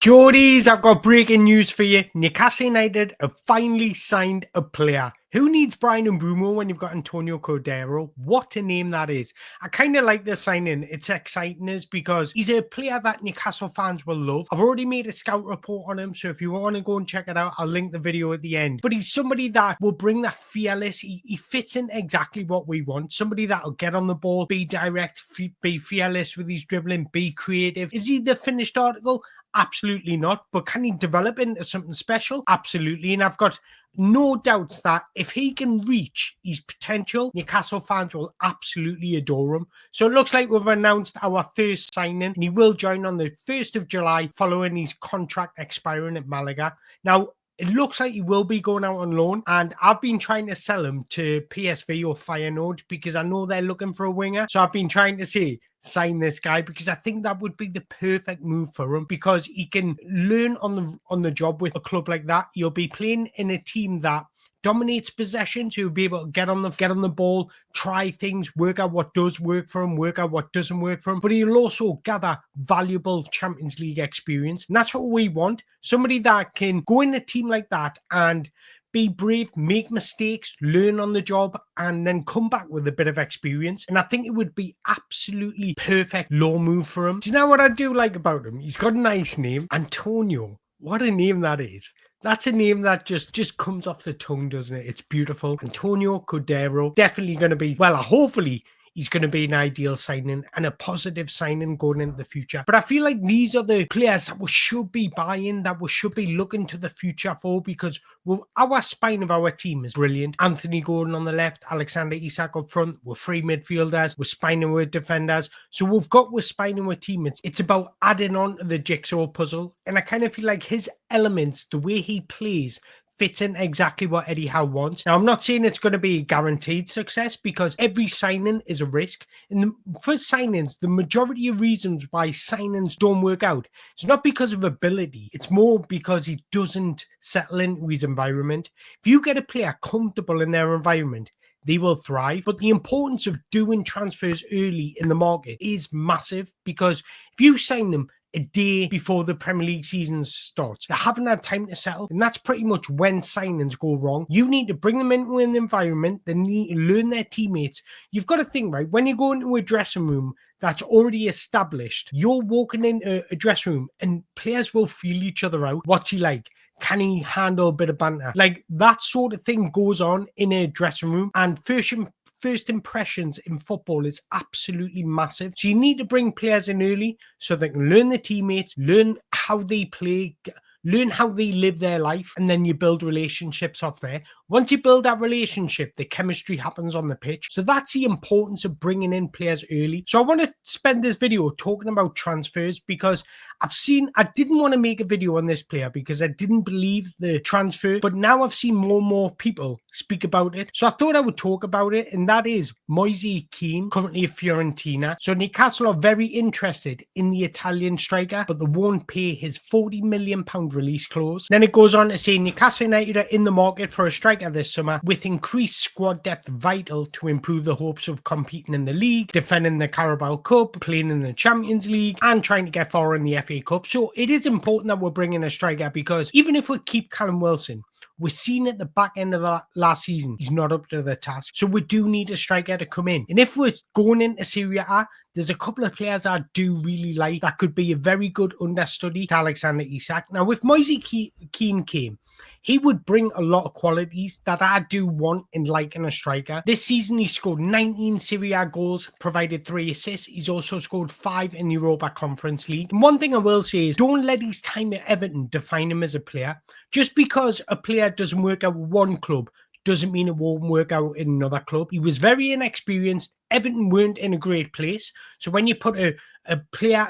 Geordies, I've got breaking news for you. Newcastle United have finally signed a player. Who needs Brian Mbeumo when you've got Antonio Cordero? What a name that is. I kind of like this signing. It's exciting us because he's a player that Newcastle fans will love. I've already made a scout report on him, so if you want to go and check it out, I'll link the video at the end. But he's somebody that will bring that fearless. He fits in exactly what we want. Somebody that'll get on the ball, be direct, be fearless with his dribbling, be creative. Is he the finished article? Absolutely not. But can he develop into something special? Absolutely. And I've got no doubts that if he can reach his potential, Newcastle fans will absolutely adore him. So it looks like we've announced our first signing, and he will join on the 1st of July following his contract expiring at Malaga. Now, it looks like he will be going out on loan, and I've been trying to sell him to PSV or Feyenoord because I know they're looking for a winger. So I've been trying to say, sign this guy, because I think that would be the perfect move for him, because he can learn on the job with a club like that. You'll be playing in a team that dominates possession, so you'll be able to get on the ball, try things, work out what does work for him, work out what doesn't work for him. But he'll also gather valuable Champions League experience, and that's what we want. Somebody that can go in a team like that and be brave, make mistakes, learn on the job, and then come back with a bit of experience. And I think it would be absolutely perfect low move for him. Do you know what I do like about him? He's got a nice name, Antonio. What a name that is. That's a name that just comes off the tongue, doesn't it? It's beautiful. Antonio Cordero, definitely going to be, well, hopefully he's going to be an ideal signing and a positive signing going into the future. But I feel like these are the players that we should be buying, that we should be looking to the future for, because our spine of our team is brilliant. Anthony Gordon on the left, Alexander Isak up front. We're three midfielders. We're spining with defenders. So we're spining with teammates. It's about adding on to the jigsaw puzzle. And I kind of feel like his elements, the way he plays, fits in exactly what Eddie Howe wants. Now, I'm not saying it's going to be guaranteed success, because every signing is a risk. And for signings, the majority of reasons why signings don't work out, it's not because of ability. It's more because he doesn't settle into his environment. If you get a player comfortable in their environment, they will thrive. But the importance of doing transfers early in the market is massive, because if you sign them a day before the Premier League season starts, they haven't had time to settle, and that's pretty much when signings go wrong. You need to bring them into an environment. They need to learn their teammates. You've got to think, right, when you go into a dressing room that's already established, you're walking into a dressing room and players will feel each other out. What's he like? Can he handle a bit of banter? Like, that sort of thing goes on in a dressing room, and first impressions in football is absolutely massive. So you need to bring players in early so they can learn the teammates, learn how they play, learn how they live their life, and then you build relationships off there. Once you build that relationship, the chemistry happens on the pitch. So that's the importance of bringing in players early. So I want to spend this video talking about transfers, because I didn't want to make a video on this player because I didn't believe the transfer, but now I've seen more and more people speak about it. So I thought I would talk about it, and that is Moise Kean, currently at Fiorentina. So Newcastle are very interested in the Italian striker, but they won't pay his £40 million release clause. Then it goes on to say Newcastle United are in the market for a striker this summer, with increased squad depth vital to improve the hopes of competing in the league, defending the Carabao Cup, playing in the Champions League, and trying to get far in the FA Cup. So it is important that we're bringing a striker, because even if we keep Callum Wilson, we're seeing at the back end of the last season, he's not up to the task. So we do need a striker to come in. And if we're going into Serie A, there's a couple of players I do really like that could be a very good understudy to Alexander Isak. Now, with Moise Kean came, he would bring a lot of qualities that I do want and like in a striker. This season, he scored 19 Serie A goals, provided 3 assists. He's also scored 5 in the Europa Conference League. And one thing I will say is, don't let his time at Everton define him as a player. Just because a player doesn't work out with one club doesn't mean it won't work out in another club. He was very inexperienced. Everton weren't in a great place. So when you put a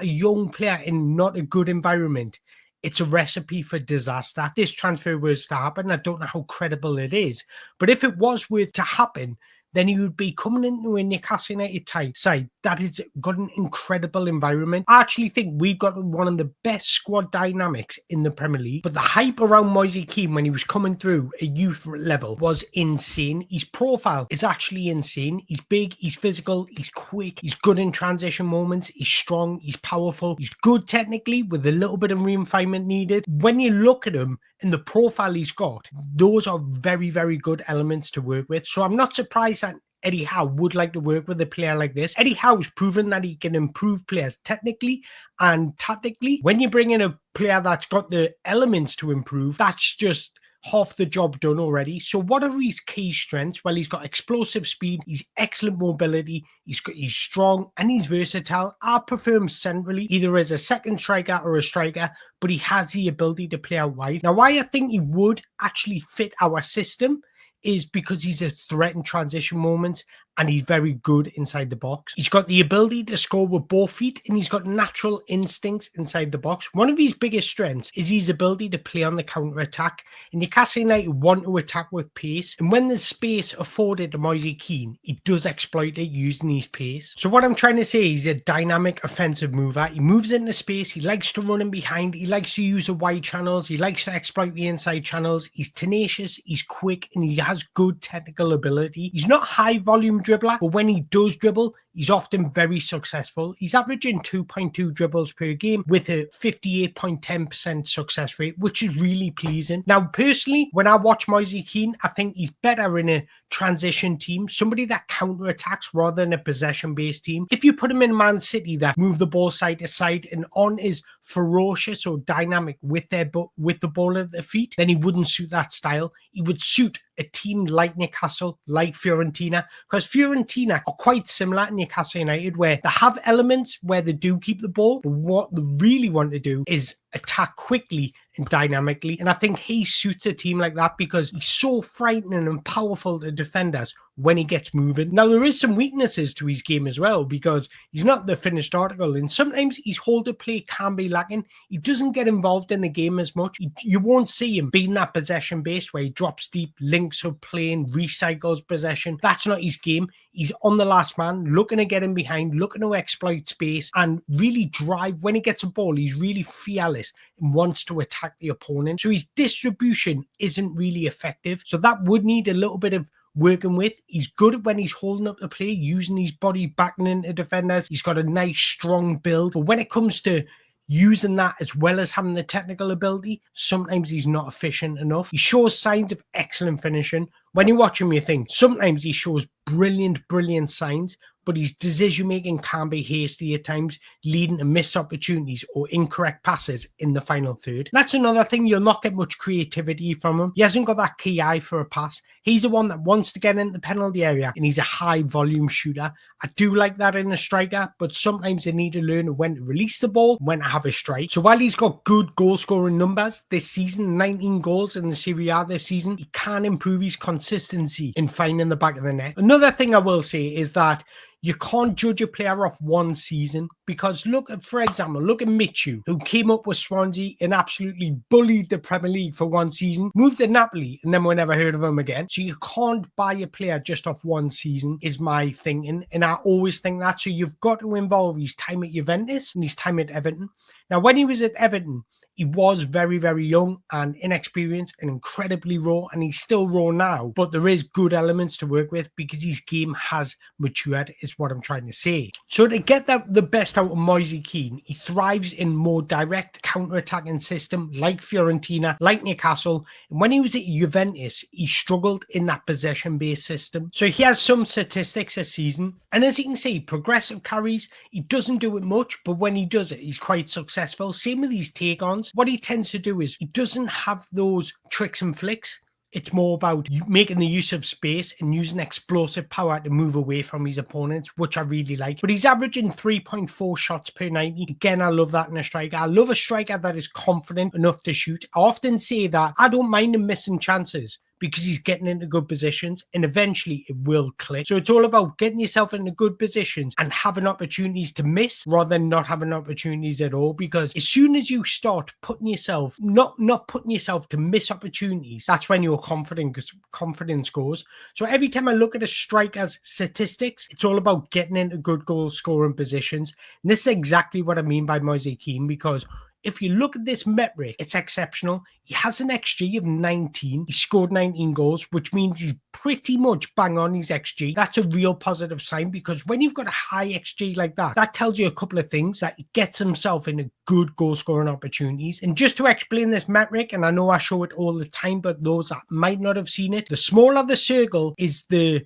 young player in not a good environment, it's a recipe for disaster. If this transfer was to happen, I don't know how credible it is, but if it was to happen, then he would be coming into a Newcastle United side that has got an incredible environment. I actually think we've got one of the best squad dynamics in the Premier League, but the hype around Moise Kean when he was coming through a youth level was insane. His profile is actually insane. He's big, he's physical, he's quick, he's good in transition moments, he's strong, he's powerful, he's good technically with a little bit of refinement needed. When you look at him and the profile he's got, those are very, very good elements to work with. So I'm not surprised that Eddie Howe would like to work with a player like this. Eddie Howe's proven that he can improve players technically and tactically. When you bring in a player that's got the elements to improve, that's just half the job done already. So what are his key strengths? Well, he's got explosive speed, he's excellent mobility, he's strong, and he's versatile. I prefer him centrally, either as a second striker or a striker, but he has the ability to play out wide. Now, why I think he would actually fit our system is because he's a threat in transition moments and he's very good inside the box. He's got the ability to score with both feet and he's got natural instincts inside the box. One of his biggest strengths is his ability to play on the counter-attack. And Newcastle United want to attack with pace. And when there's space afforded to Moise Kean, he does exploit it using his pace. So what I'm trying to say is he's a dynamic offensive mover. He moves into space. He likes to run in behind. He likes to use the wide channels. He likes to exploit the inside channels. He's tenacious. He's quick and he has good technical ability. He's not high volume dribbler, but when he does dribble, he's often very successful. He's averaging 2.2 dribbles per game with a 58.10% success rate, which is really pleasing. Now, personally, when I watch Moise Kean, I think he's better in a transition team, somebody that counter-attacks rather than a possession-based team. If you put him in Man City that move the ball side to side and on is ferocious or dynamic with the ball at their feet, then he wouldn't suit that style. He would suit a team like Newcastle, like Fiorentina, because Fiorentina are quite similar to Newcastle United, where they have elements where they do keep the ball, but what they really want to do is attack quickly and dynamically. And I think he suits a team like that because he's so frightening and powerful to defenders when he gets moving. Now, there is some weaknesses to his game as well because he's not the finished article and sometimes his hold of play can be lacking. He doesn't get involved in the game as much. You won't see him being that possession based where he drops deep, links up playing, recycles possession. That's not his game. He's on the last man, looking to get in behind, looking to exploit space and really drive. When he gets a ball, he's really fearless and wants to attack the opponent. So his distribution isn't really effective. So that would need a little bit of working with. He's good when he's holding up the play, using his body, backing into defenders. He's got a nice, strong build. But when it comes to using that as well as having the technical ability, sometimes he's not efficient enough. He shows signs of excellent finishing. When you watch him, you think sometimes he shows brilliant signs, but his decision-making can be hasty at times, leading to missed opportunities or incorrect passes in the final third. That's another thing. You'll not get much creativity from him. He hasn't got that key eye for a pass. He's the one that wants to get into the penalty area, and he's a high-volume shooter. I do like that in a striker, but sometimes they need to learn when to release the ball, when to have a strike. So while he's got good goal-scoring numbers this season, 19 goals in the Serie A this season, he can improve his consistency in finding the back of the net. Another thing I will say is that you can't judge a player off one season because for example, look at Michu, who came up with Swansea and absolutely bullied the Premier League for one season, moved to Napoli, and then we never heard of him again. So you can't buy a player just off one season, is my thinking. And I always think that. So you've got to involve his time at Juventus and his time at Everton. Now, when he was at Everton, he was very, very young and inexperienced and incredibly raw, and he's still raw now, but there is good elements to work with because his game has matured, is what I'm trying to say. So to get the best out of Moise Kean, he thrives in more direct counter-attacking system like Fiorentina, like Newcastle, and when he was at Juventus, he struggled in that possession-based system. So he has some statistics this season, and as you can see, progressive carries, he doesn't do it much, but when he does it, he's quite successful. Same with his take-ons. What he tends to do is he doesn't have those tricks and flicks. It's more about making the use of space and using explosive power to move away from his opponents, which I really like. But he's averaging 3.4 shots per 90. Again, I love that in a striker. I love a striker that is confident enough to shoot. I often say that I don't mind him missing chances because he's getting into good positions and eventually it will click. So it's all about getting yourself into good positions and having opportunities to miss rather than not having opportunities at all. Because as soon as you start putting yourself, not putting yourself to miss opportunities, that's when you're confident, because confidence goes. So every time I look at a striker's statistics, it's all about getting into good goal scoring positions. And this is exactly what I mean by Moise Kean, because if you look at this metric, it's exceptional. He has an XG of 19. He scored 19 goals, which means he's pretty much bang on his XG. That's a real positive sign, because when you've got a high XG like that, that tells you a couple of things: that he gets himself into good goal scoring opportunities. And just to explain this metric, and I know I show it all the time, but those that might not have seen it, the smaller the circle is the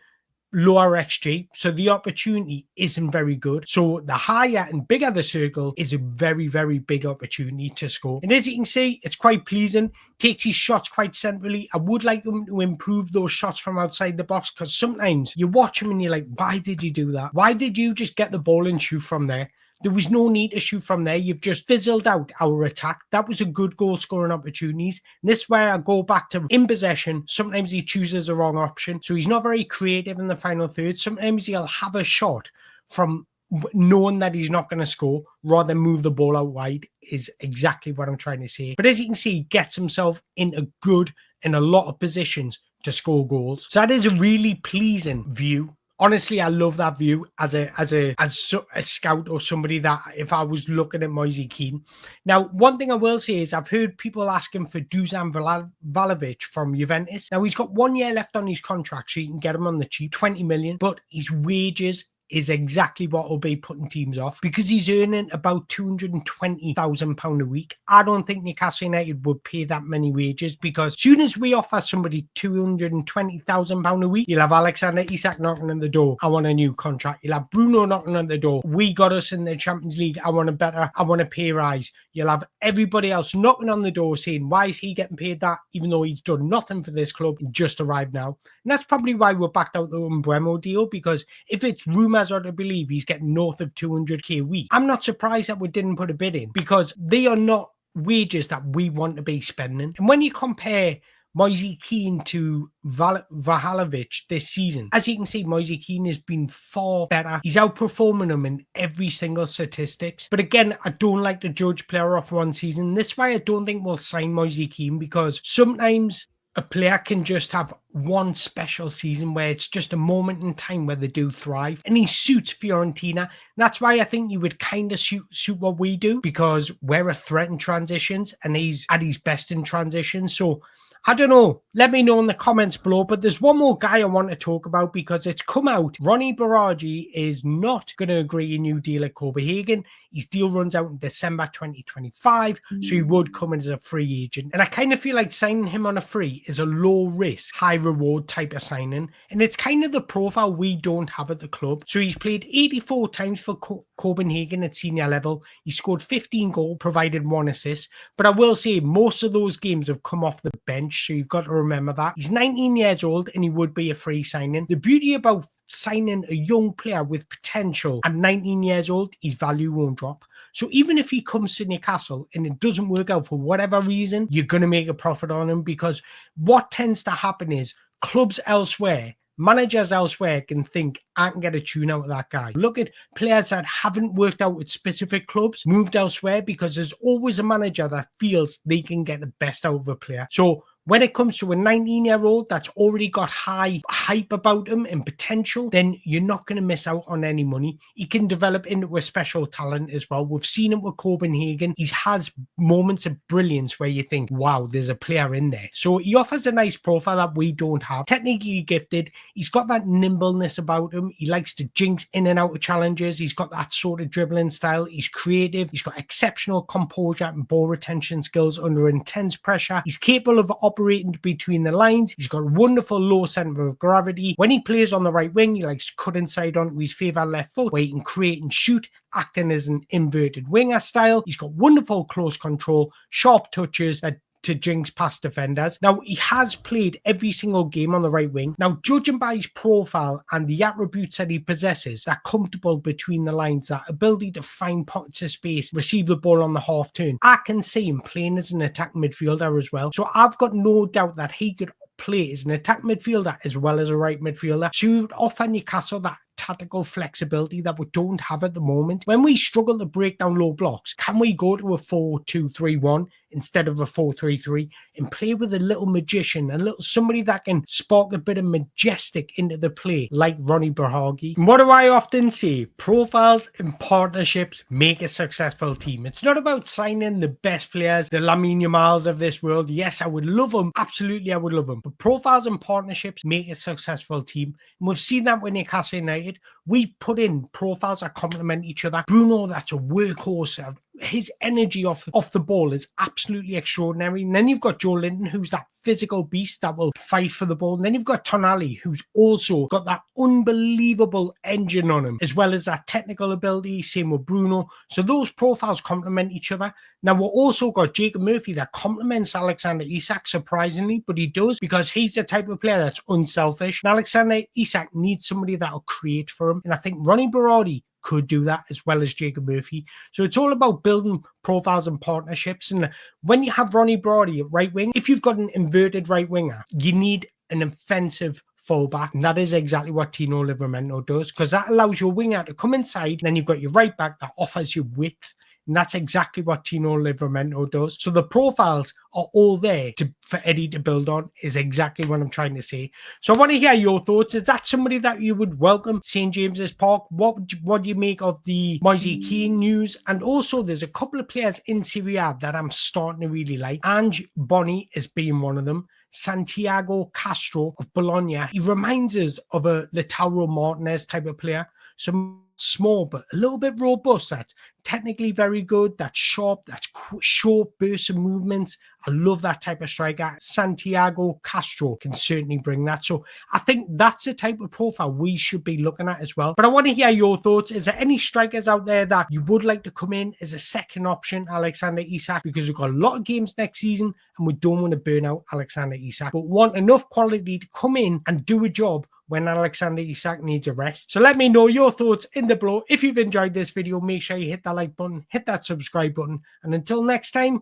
lower XG, so the opportunity isn't very good. So the higher and bigger the circle is a very, very big opportunity to score. And as you can see, it's quite pleasing. Takes his shots quite centrally. I would like him to improve those shots from outside the box, because sometimes you watch him and you're like, why did you do that? Why did you just get the ball and shoot from there? There was no need to shoot from there. You've just fizzled out our attack. That was a good goal scoring opportunities. And this is where I go back to in possession. Sometimes he chooses the wrong option. So he's not very creative in the final third. Sometimes he'll have a shot from knowing that he's not going to score rather than move the ball out wide, is exactly what I'm trying to say. But as you can see, he gets himself in a lot of positions to score goals. So that is a really pleasing view. Honestly, I love that view as a scout, or somebody that if I was looking at Moise Kean. Now, one thing I will say is I've heard people asking for Dusan Vlahovic from Juventus. Now, he's got 1 year left on his contract, so you can get him on the cheap, 20 million, but his wages is exactly what will be putting teams off, because he's earning about £220,000 a week. I don't think Newcastle United would pay that many wages, because as soon as we offer somebody £220,000 a week, you'll have Alexander Isak knocking on the door. I want a new contract. You'll have Bruno knocking on the door. We got us in the Champions League. I want a pay rise. You'll have everybody else knocking on the door saying, why is he getting paid that, even though he's done nothing for this club and just arrived now? And that's probably why we're backed out the Umbremo deal, because if it's rumours are to believe he's getting north of 200k a week, I'm not surprised that we didn't put a bid in, because they are not wages that we want to be spending. And when you compare Moise Kean to Vlahovic this season, as you can see, Moise Kean has been far better. He's outperforming him in every single statistics. But again, I don't like to judge player off one season. This is why I don't think we'll sign Moise Kean, because sometimes a player can just have one special season where it's just a moment in time where they do thrive, and he suits Fiorentina. That's why I think he would kind of suit what we do, because we're a threat in transitions and he's at his best in transitions. So I don't know. Let me know in the comments below. But there's one more guy I want to talk about, because it's come out. Roony Bardghji is not going to agree a new deal at Copenhagen. His deal runs out in December 2025, so he would come in as a free agent. And I kind of feel like signing him on a free is a low risk, high reward type of signing. And it's kind of the profile we don't have at the club. So he's played 84 times for Copenhagen at senior level. He scored 15 goals, provided 1 assist. But I will say most of those games have come off the bench, so you've got to remember that. He's 19 years old and he would be a free signing. The beauty about signing a young player with potential at 19 years old, his value won't drop. So even if he comes to Newcastle and it doesn't work out for whatever reason, you're going to make a profit on him, because what tends to happen is clubs elsewhere, managers elsewhere can think, I can get a tune out of that guy. Look at players that haven't worked out with specific clubs, moved elsewhere, because there's always a manager that feels they can get the best out of a player. So when it comes to a 19-year-old that's already got high hype about him and potential, then you're not going to miss out on any money. He can develop into a special talent as well. We've seen him with Copenhagen. He has moments of brilliance where you think, wow, there's a player in there. So he offers a nice profile that we don't have. Technically gifted. He's got that nimbleness about him. He likes to jinx in and out of challenges. He's got that sort of dribbling style. He's creative. He's got exceptional composure and ball retention skills under intense pressure. He's capable of operating between the lines. He's got wonderful low center of gravity. When he plays on the right wing, he likes to cut inside onto his favourite left foot, where he can create and shoot, acting as an inverted winger style. He's got wonderful close control, sharp touches that to jinx past defenders. Now, he has played every single game on the right wing. Now, judging by his profile and the attributes that he possesses, that comfortable between the lines, that ability to find pockets of space, receive the ball on the half turn, I can see him playing as an attack midfielder as well. So I've got no doubt that he could play as an attack midfielder as well as a right midfielder. So he would offer Newcastle that tactical flexibility that we don't have at the moment. When we struggle to break down low blocks, can we go to a 4-2-3-1 instead of a 4-3-3 and play with a little magician, a little somebody that can spark a bit of majestic into the play like Roony Bardghji? And what do I often say? Profiles and partnerships make a successful team. It's not about signing the best players, the Lamine Yamals of this world. Yes, I would love them. Absolutely, I would love them. But profiles and partnerships make a successful team. And we've seen that with Newcastle United. We put in profiles that complement each other. Bruno, that's a workhorse. His energy off the ball is absolutely extraordinary. And then you've got Joe Linton, who's that physical beast that will fight for the ball. And then you've got Tonali, who's also got that unbelievable engine on him, as well as that technical ability. Same with Bruno. So those profiles complement each other. Now, we've also got Jacob Murphy that complements Alexander Isak, surprisingly, but he does because he's the type of player that's unselfish. And Alexander Isak needs somebody that'll create for him. And I think Roony Bardghji could do that as well as Jacob Murphy. So it's all about building profiles and partnerships. And when you have Roony Bardghji at right wing, if you've got an inverted right winger, you need an offensive fullback, and that is exactly what Tino Livramento does, because that allows your winger to come inside, and then you've got your right back that offers you width. And that's exactly what Tino Livramento does. So the profiles are all there for Eddie to build on, is exactly what I'm trying to say. So I want to hear your thoughts. Is that somebody that you would welcome St. James's Park? What do you make of the Moise Kean news? And also, there's a couple of players in Serie A that I'm starting to really like. Ange Bonni is being one of them. Santiago Castro of Bologna. He reminds us of a Lautaro Martinez type of player. Some small but a little bit robust, that's technically very good, that's sharp, that's short bursts of movements. I love that type of striker. Santiago Castro can certainly bring that. So I think that's the type of profile we should be looking at as well. But I want to hear your thoughts. Is there any strikers out there that you would like to come in as a second option, Alexander Isak? Because we've got a lot of games next season and we don't want to burn out Alexander Isak, but want enough quality to come in and do a job when Alexander Isak needs a rest. So let me know your thoughts in the below. If you've enjoyed this video, make sure you hit that like button, hit that subscribe button, and until next time,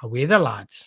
away the lads.